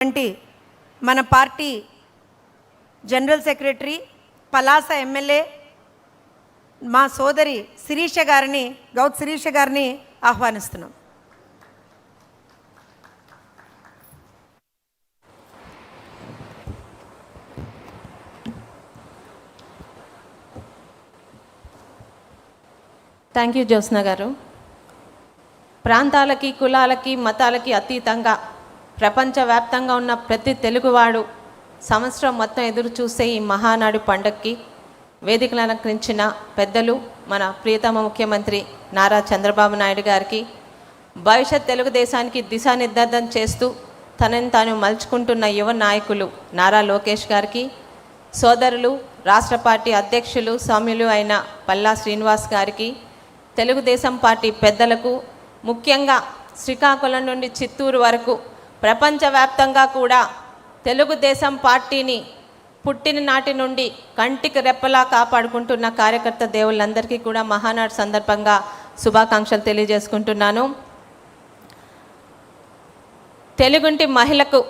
వంటి మన party general secretary Palasa MLA మా సోదరి శిరీష గారిని గౌత్ శిరీష గారిని ఆహ్వానిస్తున్నాం. థ్యాంక్ యూ జ్యోత్స్న గారు. ప్రాంతాలకి కులాలకి మతాలకి అతీతంగా ప్రపంచవ్యాప్తంగా ఉన్న ప్రతి తెలుగువాడు సంవత్సరం మొత్తం ఎదురు చూసే ఈ మహానాడు పండగకి వేదికలు అలంకరించిన పెద్దలు మన ప్రియతమ ముఖ్యమంత్రి నారా చంద్రబాబు నాయుడు గారికి, భవిష్యత్ తెలుగుదేశానికి దిశానిర్దేశం చేస్తూ తనని తాను మలుచుకుంటున్న యువ నాయకులు నారా లోకేష్ గారికి, సోదరులు రాష్ట్ర పార్టీ అధ్యక్షులు సౌమ్యులు అయిన పల్లా శ్రీనివాస్ గారికి, తెలుగుదేశం పార్టీ పెద్దలకు, ముఖ్యంగా శ్రీకాకుళం నుండి చిత్తూరు వరకు ప్రపంచవ్యాప్తంగా కూడా తెలుగుదేశం పార్టీని పుట్టిన నాటి నుండి కంటికి రెప్పలా కాపాడుకుంటున్న కార్యకర్త దేవుళ్ళందరికీ కూడా మహానాడు సందర్భంగా శుభాకాంక్షలు తెలియజేసుకుంటున్నాను. తెలుగుంటి మహిళకు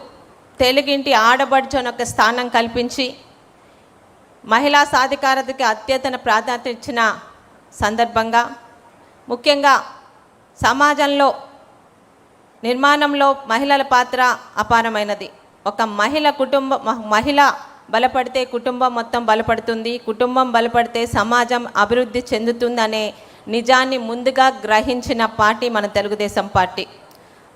తెలుగింటి ఆడబడుచోని ఒక స్థానం కల్పించి మహిళా సాధికారతకి అత్యధిక ప్రాధాన్యత ఇచ్చిన సందర్భంగా, ముఖ్యంగా సమాజంలో నిర్మాణంలో మహిళల పాత్ర అపారమైనది. ఒక మహిళ బలపడితే కుటుంబం మొత్తం బలపడుతుంది, కుటుంబం బలపడితే సమాజం అభివృద్ధి చెందుతుంది అనే నిజాన్ని ముందుగా గ్రహించిన పార్టీ మన తెలుగుదేశం పార్టీ.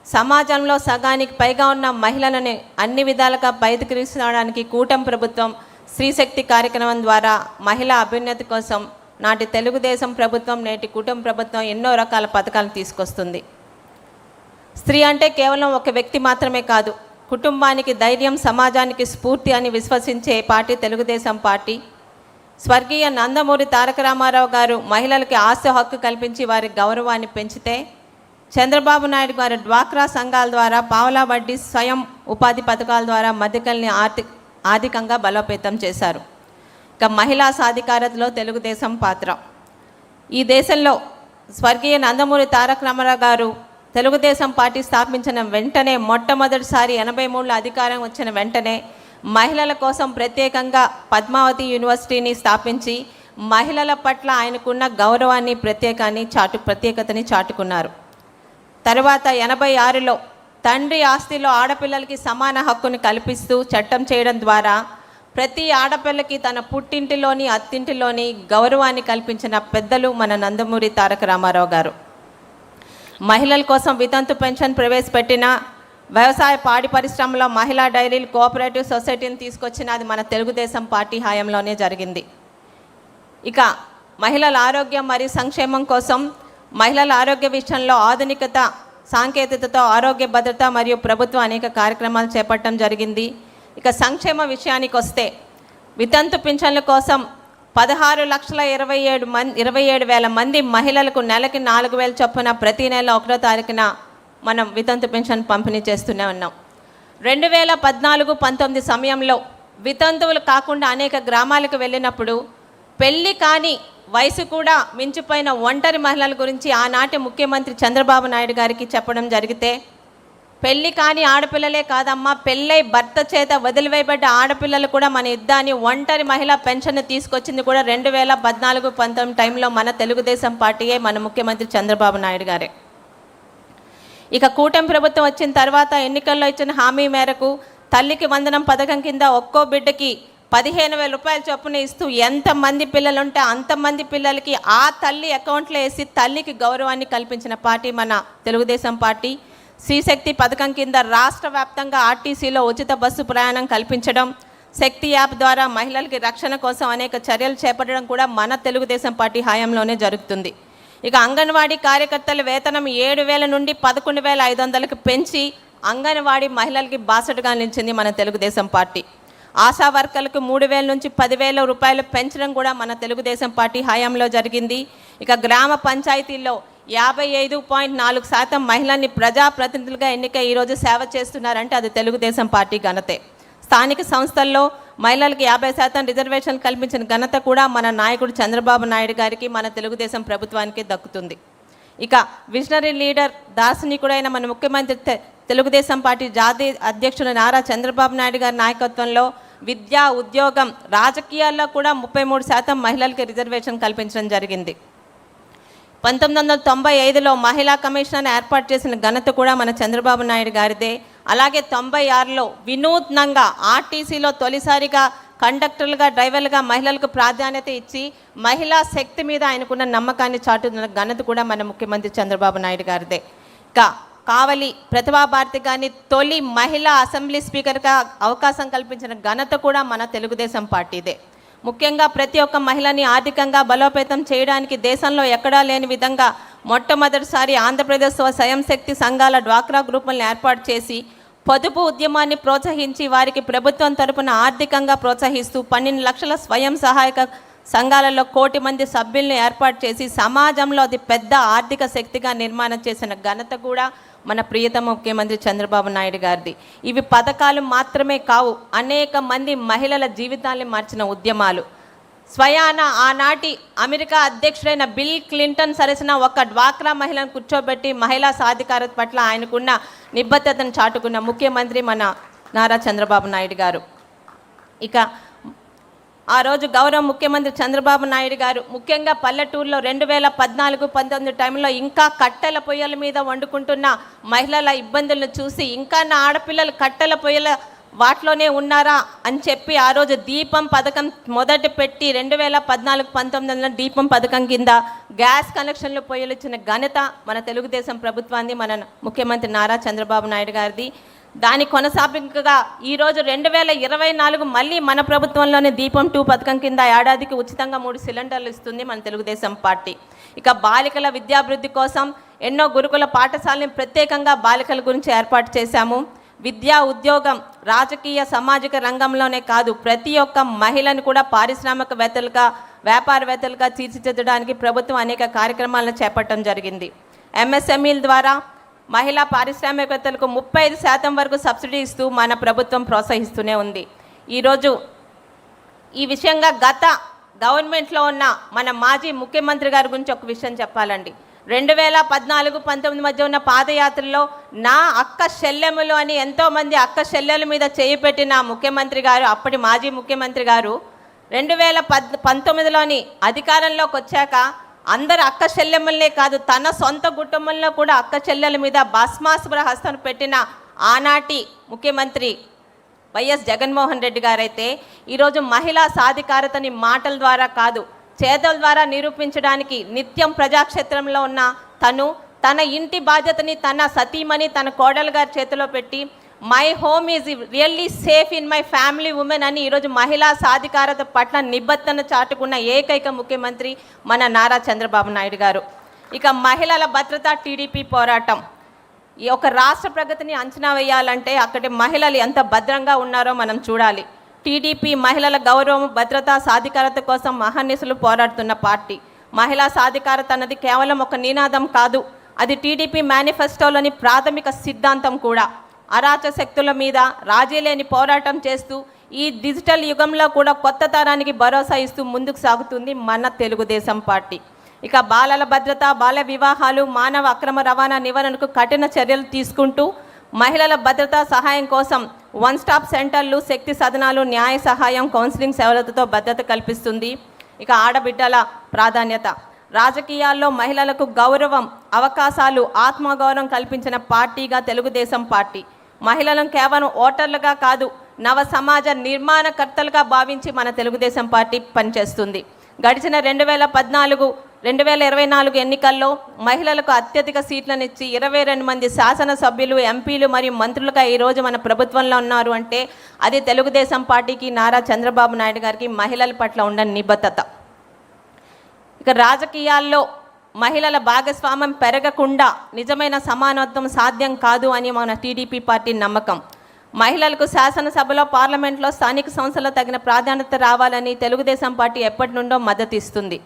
సమాజంలో సగానికి పైగా ఉన్న మహిళలను అన్ని విధాలుగా బయటకు తీసుకురావడానికి కూటమి ప్రభుత్వం స్త్రీశక్తి కార్యక్రమం ద్వారా మహిళా అభ్యున్నతి కోసం నాటి తెలుగుదేశం ప్రభుత్వం నేటి కూటమి ప్రభుత్వం ఎన్నో రకాల పథకాలు తీసుకొస్తుంది. స్త్రీ అంటే కేవలం ఒక వ్యక్తి మాత్రమే కాదు, కుటుంబానికి ధైర్యం, సమాజానికి స్ఫూర్తి అని విశ్వసించే పార్టీ తెలుగుదేశం పార్టీ. స్వర్గీయ నందమూరి తారక రామారావు గారు మహిళలకి ఆస్తి హక్కు కల్పించి వారి గౌరవాన్ని పెంచితే, చంద్రబాబు నాయుడు గారు డ్వాక్రా సంఘాల ద్వారా పావలా వడ్డీ స్వయం ఉపాధి పథకాల ద్వారా మధ్యకల్ని ఆర్థికంగా బలోపేతం చేశారు. ఇక మహిళా సాధికారతలో తెలుగుదేశం పాత్ర. ఈ దేశంలో స్వర్గీయ నందమూరి తారక రామారావు గారు తెలుగుదేశం పార్టీ స్థాపించిన వెంటనే మొట్టమొదటిసారి 83లో అధికారం వచ్చిన వెంటనే మహిళల కోసం ప్రత్యేకంగా పద్మావతి యూనివర్సిటీని స్థాపించి మహిళల పట్ల ఆయనకున్న గౌరవాన్ని ప్రత్యేకతని చాటుకున్నారు. తర్వాత 86లో తండ్రి ఆస్తిలో ఆడపిల్లలకి సమాన హక్కుని కల్పిస్తూ చట్టం చేయడం ద్వారా ప్రతి ఆడపిల్లకి తన పుట్టింటిలోని అత్తింటిలోని గౌరవాన్ని కల్పించిన పెద్దలు మన నందమూరి తారక రామారావు గారు. మహిళల కోసం వితంతు పెన్షన్ ప్రవేశపెట్టిన, వ్యవసాయ పాడి పరిశ్రమలో మహిళా డైరీలు కోఆపరేటివ్ సొసైటీని తీసుకొచ్చిన అది మన తెలుగుదేశం పార్టీ హయాంలోనే జరిగింది. ఇక మహిళల ఆరోగ్యం మరియు సంక్షేమం కోసం మహిళల ఆరోగ్య విషయంలో ఆధునికత సాంకేతికతతో ఆరోగ్య భద్రత మరియు ప్రభుత్వం అనేక కార్యక్రమాలు చేపట్టడం జరిగింది. ఇక సంక్షేమ విషయానికి వస్తే వితంతు పింఛన్ల కోసం 16,27,000 మంది మహిళలకు నెలకి 4,000 చొప్పున ప్రతి నెల 1వ తారీఖున మనం వితంతు పెన్షన్ పంపిణీ చేస్తూనే ఉన్నాం. 2014-19 సమయంలో వితంతువులు కాకుండా అనేక గ్రామాలకు వెళ్ళినప్పుడు పెళ్ళి కాని వయసు కూడా మించిపోయిన ఒంటరి మహిళల గురించి ఆనాటి ముఖ్యమంత్రి చంద్రబాబు నాయుడు గారికి చెప్పడం జరిగితే, పెళ్ళి కాని ఆడపిల్లలే కాదమ్మా, పెళ్ళై భర్త చేత వదిలివేయబడ్డ ఆడపిల్లలు కూడా మన యుద్ధాన్ని ఒంటరి మహిళా పెన్షన్ తీసుకొచ్చింది కూడా 2014-19 టైంలో మన తెలుగుదేశం పార్టీయే, మన ముఖ్యమంత్రి చంద్రబాబు నాయుడు గారే. ఇక కూటమి ప్రభుత్వం వచ్చిన తర్వాత ఎన్నికల్లో ఇచ్చిన హామీ మేరకు తల్లికి వందనం పథకం కింద ఒక్కో బిడ్డకి 15,000 రూపాయల చొప్పున ఇస్తూ ఎంతమంది పిల్లలుంటే అంతమంది పిల్లలకి ఆ తల్లి అకౌంట్లో వేసి తల్లికి గౌరవాన్ని కల్పించిన పార్టీ మన తెలుగుదేశం పార్టీ. శ్రీశక్తి పథకం కింద రాష్ట్ర వ్యాప్తంగా ఆర్టీసీలో ఉచిత బస్సు ప్రయాణం కల్పించడం, శక్తి యాప్ ద్వారా మహిళలకి రక్షణ కోసం అనేక చర్యలు చేపట్టడం కూడా మన తెలుగుదేశం పార్టీ హయాంలోనే జరుగుతుంది. ఇక అంగన్వాడీ కార్యకర్తల వేతనం 7,000 నుండి 11,500కి పెంచి అంగన్వాడీ మహిళలకి బాసటగా నిలిచింది మన తెలుగుదేశం పార్టీ. ఆశా వర్కర్లకు 3,000 నుంచి 10,000 రూపాయలు పెంచడం కూడా మన తెలుగుదేశం పార్టీ హయాంలో జరిగింది. ఇక గ్రామ పంచాయతీల్లో 55.4% మహిళల్ని ప్రజాప్రతినిధులుగా ఎన్నిక ఈరోజు సేవ చేస్తున్నారంటే అది తెలుగుదేశం పార్టీ ఘనతే. స్థానిక సంస్థల్లో మహిళలకు 50% రిజర్వేషన్ కల్పించిన ఘనత కూడా మన నాయకుడు చంద్రబాబు నాయుడు గారికి, మన తెలుగుదేశం ప్రభుత్వానికి దక్కుతుంది. ఇక విజనరీ లీడర్ దార్శనికుడైన మన ముఖ్యమంత్రి తెలుగుదేశం పార్టీ జాతీయ అధ్యక్షుడు నారా చంద్రబాబు నాయుడు గారి నాయకత్వంలో విద్య, ఉద్యోగం, రాజకీయాల్లో కూడా 33% మహిళలకు రిజర్వేషన్ కల్పించడం జరిగింది. 1995లో మహిళా కమిషన్ ఏర్పాటు చేసిన ఘనత కూడా మన చంద్రబాబు నాయుడు గారిదే. అలాగే 96లో వినూత్నంగా ఆర్టీసీలో తొలిసారిగా కండక్టర్లుగా, డ్రైవర్లుగా మహిళలకు ప్రాధాన్యత ఇచ్చి మహిళా శక్తి మీద ఆయనకున్న నమ్మకాన్ని చాటుతున్న ఘనత కూడా మన ముఖ్యమంత్రి చంద్రబాబు నాయుడు గారిదే. కావలి ప్రతిభాభారతి గారిని తొలి మహిళా అసెంబ్లీ స్పీకర్గా అవకాశం కల్పించిన ఘనత కూడా మన తెలుగుదేశం పార్టీదే. ముఖ్యంగా ప్రతి ఒక్క మహిళని ఆర్థికంగా బలోపేతం చేయడానికి దేశంలో ఎక్కడా లేని విధంగా మొట్టమొదటిసారి ఆంధ్రప్రదేశ్ స్వయం శక్తి సంఘాల డ్వాక్రా గ్రూపులను ఏర్పాటు చేసి పొదుపు ఉద్యమాన్ని ప్రోత్సహించి వారికి ప్రభుత్వం తరపున ఆర్థికంగా ప్రోత్సహిస్తూ 12 లక్షల స్వయం సహాయక సంఘాలలో 1 కోటి మంది సభ్యులను ఏర్పాటు చేసి సమాజంలో అది పెద్ద ఆర్థిక శక్తిగా నిర్మాణం చేసిన ఘనత కూడా మన ప్రియతమ ముఖ్యమంత్రి చంద్రబాబు నాయుడు గారిది. ఇవి పథకాలు మాత్రమే కావు, అనేక మంది మహిళల జీవితాన్ని మార్చిన ఉద్యమాలు. స్వయాన ఆనాటి అమెరికా అధ్యక్షుడైన బిల్ క్లింటన్ సరసన ఒక డ్వాక్రా మహిళను కూర్చోబెట్టి మహిళా సాధికారత పట్ల ఆయనకున్న నిబద్ధతను చాటుకున్న ముఖ్యమంత్రి మన నారా చంద్రబాబు నాయుడు గారు. ఇక ఆ రోజు గౌరవ ముఖ్యమంత్రి చంద్రబాబు నాయుడు గారు ముఖ్యంగా పల్లెటూరులో 2014-19 టైంలో ఇంకా కట్టెల పొయ్యల మీద వండుకుంటున్న మహిళల ఇబ్బందులను చూసి ఇంకా నా ఆడపిల్లలు కట్టెల పొయ్యల వాటిలోనే ఉన్నారా అని చెప్పి ఆ రోజు దీపం పథకం మొదటి పెట్టి 2014-19 దీపం పథకం కింద గ్యాస్ కనెక్షన్లు పొయ్యలు ఇచ్చిన ఘనత మన తెలుగుదేశం ప్రభుత్వాన్ని, మన ముఖ్యమంత్రి నారా చంద్రబాబు నాయుడు గారిది. దాని కొనసాగింపుగా ఈరోజు 2024 మళ్ళీ మన ప్రభుత్వంలోనే దీపం 2 పథకం కింద ఏడాదికి ఉచితంగా 3 సిలిండర్లు ఇస్తుంది మన తెలుగుదేశం పార్టీ. ఇక బాలికల విద్యాభివృద్ధి కోసం ఎన్నో గురుకుల పాఠశాలని ప్రత్యేకంగా బాలికల గురించి ఏర్పాటు చేశాము. విద్యా, ఉద్యోగం, రాజకీయ, సామాజిక రంగంలోనే కాదు ప్రతి ఒక్క మహిళను కూడా పారిశ్రామికవేత్తలుగా, వ్యాపారవేత్తలుగా తీర్చిదిద్దడానికి ప్రభుత్వం అనేక కార్యక్రమాలను చేపట్టడం జరిగింది. ఎంఎస్ఎంఈల ద్వారా మహిళా పారిశ్రామికవేత్తలకు 35% వరకు సబ్సిడీ ఇస్తూ మన ప్రభుత్వం ప్రోత్సహిస్తూనే ఉంది. ఈరోజు ఈ విషయంగా గత గవర్నమెంట్లో ఉన్న మన మాజీ ముఖ్యమంత్రి గారి గురించి ఒక విషయం చెప్పాలండి. 2014-19 మధ్య ఉన్న పాదయాత్రలో నా అక్క చెల్లెములు అని ఎంతోమంది అక్క చెల్లెల మీద చేయి పెట్టిన ముఖ్యమంత్రి గారు, అప్పటి మాజీ ముఖ్యమంత్రి గారు 2019లోని అధికారంలోకి వచ్చాక అందరు అక్క చెల్లెమ్మలనే కాదు తన సొంత కుటుంబంలో కూడా అక్క చెల్లెల మీద భస్మాసుర హస్తం పెట్టిన ఆనాటి ముఖ్యమంత్రి వైఎస్ జగన్మోహన్ రెడ్డి గారైతే ఈరోజు మహిళా సాధికారతని మాటల ద్వారా కాదు చేతల ద్వారా నిరూపించడానికి నిత్యం ప్రజాక్షేత్రంలో ఉన్న తన ఇంటి బాధ్యతని తన సతీమణి, తన కోడలు గారి చేతిలో పెట్టి my home is really safe in my family women అని ఈరోజు మహిళా సాధికారత పట్ల నిబద్ధతను చాటుకున్న ఏకైక ముఖ్యమంత్రి మన నారా చంద్రబాబు నాయుడు గారు. ఇక మహిళల భద్రత, టీడీపీ పోరాటం. ఈ ఒక రాష్ట్ర ప్రగతిని అంచనా వేయాలంటే అక్కడి మహిళలు ఎంత భద్రంగా ఉన్నారో మనం చూడాలి. టీడీపీ మహిళల గౌరవం, భద్రత, సాధికారత కోసం మహర్నిశలు పోరాడుతున్న పార్టీ. మహిళా సాధికారత అన్నది కేవలం ఒక నినాదం కాదు, అది టీడీపీ మేనిఫెస్టోలోని ప్రాథమిక సిద్ధాంతం కూడా. అరాచక శక్తుల మీద రాజీ లేని పోరాటం చేస్తూ ఈ డిజిటల్ యుగంలో కూడా కొత్త తరానికి భరోసా ఇస్తూ ముందుకు సాగుతుంది మన తెలుగుదేశం పార్టీ. ఇక బాలల భద్రత, బాల వివాహాలు, మానవ అక్రమ రవాణా నివారణకు కఠిన చర్యలు తీసుకుంటూ మహిళల భద్రత సహాయం కోసం 1 స్టాప్ సెంటర్లు, శక్తి సదనాలు, న్యాయ సహాయం, కౌన్సిలింగ్ సేవలతో భద్రత కల్పిస్తుంది. ఇక ఆడబిడ్డల ప్రాధాన్యత. రాజకీయాల్లో మహిళలకు గౌరవం, అవకాశాలు, ఆత్మగౌరవం కల్పించిన పార్టీగా తెలుగుదేశం పార్టీ. మహిళలను కేవలం ఓటర్లుగా కాదు నవ సమాజ నిర్మాణకర్తలుగా భావించి మన తెలుగుదేశం పార్టీ పనిచేస్తుంది. గడిచిన 2024 ఎన్నికల్లో మహిళలకు అత్యధిక సీట్లను ఇచ్చి 22 మంది శాసనసభ్యులు, ఎంపీలు మరియు మంత్రులుగా ఈరోజు మన ప్రభుత్వంలో ఉన్నారు అంటే అది తెలుగుదేశం పార్టీకి, నారా చంద్రబాబు నాయుడు గారికి మహిళల పట్ల ఉన్న నిబద్ధత. ఇక రాజకీయాల్లో మహిళల భాగస్వామ్యం పెరగకుండా నిజమైన సమానత్వం సాధ్యం కాదు అని మన టీడీపీ పార్టీ నమ్మకం. మహిళలకు శాసనసభలో, పార్లమెంట్లో, స్థానిక సంస్థల్లో తగిన ప్రాధాన్యత రావాలని తెలుగుదేశం పార్టీ ఎప్పటి నుండో మద్దతు ఇస్తుంది.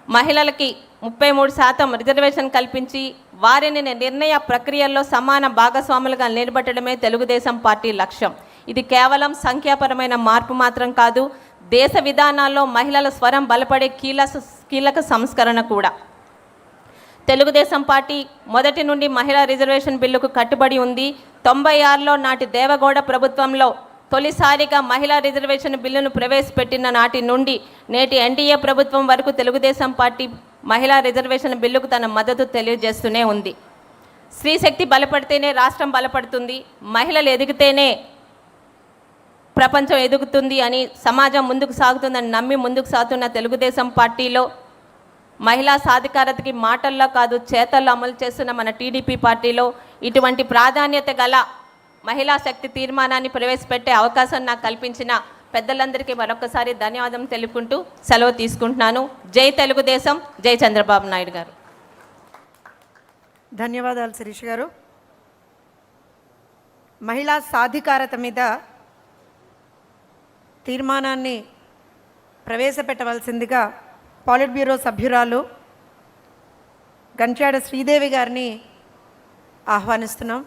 మహిళలకి 33% రిజర్వేషన్ కల్పించి వారిని నిర్ణయ ప్రక్రియల్లో సమాన భాగస్వాములుగా నిలబెట్టడమే తెలుగుదేశం పార్టీ లక్ష్యం. ఇది కేవలం సంఖ్యాపరమైన మార్పు మాత్రం కాదు, దేశ విధానాల్లో మహిళల స్వరం బలపడే కీలక సంస్కరణ కూడా. తెలుగుదేశం పార్టీ మొదటి నుండి మహిళా రిజర్వేషన్ బిల్లుకు కట్టుబడి ఉంది. 96లో నాటి దేవగౌడ ప్రభుత్వంలో తొలిసారిగా మహిళా రిజర్వేషన్ బిల్లును ప్రవేశపెట్టిన నాటి నుండి నేటి ఎన్డీఏ ప్రభుత్వం వరకు తెలుగుదేశం పార్టీ మహిళా రిజర్వేషన్ బిల్లుకు తన మద్దతు తెలియజేస్తూనే ఉంది. స్త్రీశక్తి బలపడితేనే రాష్ట్రం బలపడుతుంది, మహిళలు ఎదిగితేనే ప్రపంచం ఎదుగుతుంది అని, సమాజం ముందుకు సాగుతుందని నమ్మి ముందుకు సాగుతున్న తెలుగుదేశం పార్టీలో మహిళా సాధికారతకి మాటల్లో కాదు చేతల్లో అమలు చేస్తున్న మన టీడీపీ పార్టీలో ఇటువంటి ప్రాధాన్యత గల మహిళా శక్తి తీర్మానాన్ని ప్రవేశపెట్టే అవకాశం నాకు కల్పించిన పెద్దలందరికీ మరొకసారి ధన్యవాదం తెలుపుకుంటూ సెలవు తీసుకుంటున్నాను. జై తెలుగుదేశం, జై చంద్రబాబు నాయుడు గారు. ధన్యవాదాలు శిరీష గారు. మహిళా సాధికారత మీద తీర్మానాన్ని ప్రవేశపెట్టవలసిందిగా పాలిట్ బ్యూరో సభ్యురాలు గంట్యాడ శ్రీదేవి గారిని ఆహ్వానిస్తున్నాం.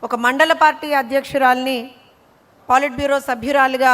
ఒక మండల పార్టీ అధ్యక్షురాల్ని పాలిట్ బ్యూరో సభ్యురాలుగా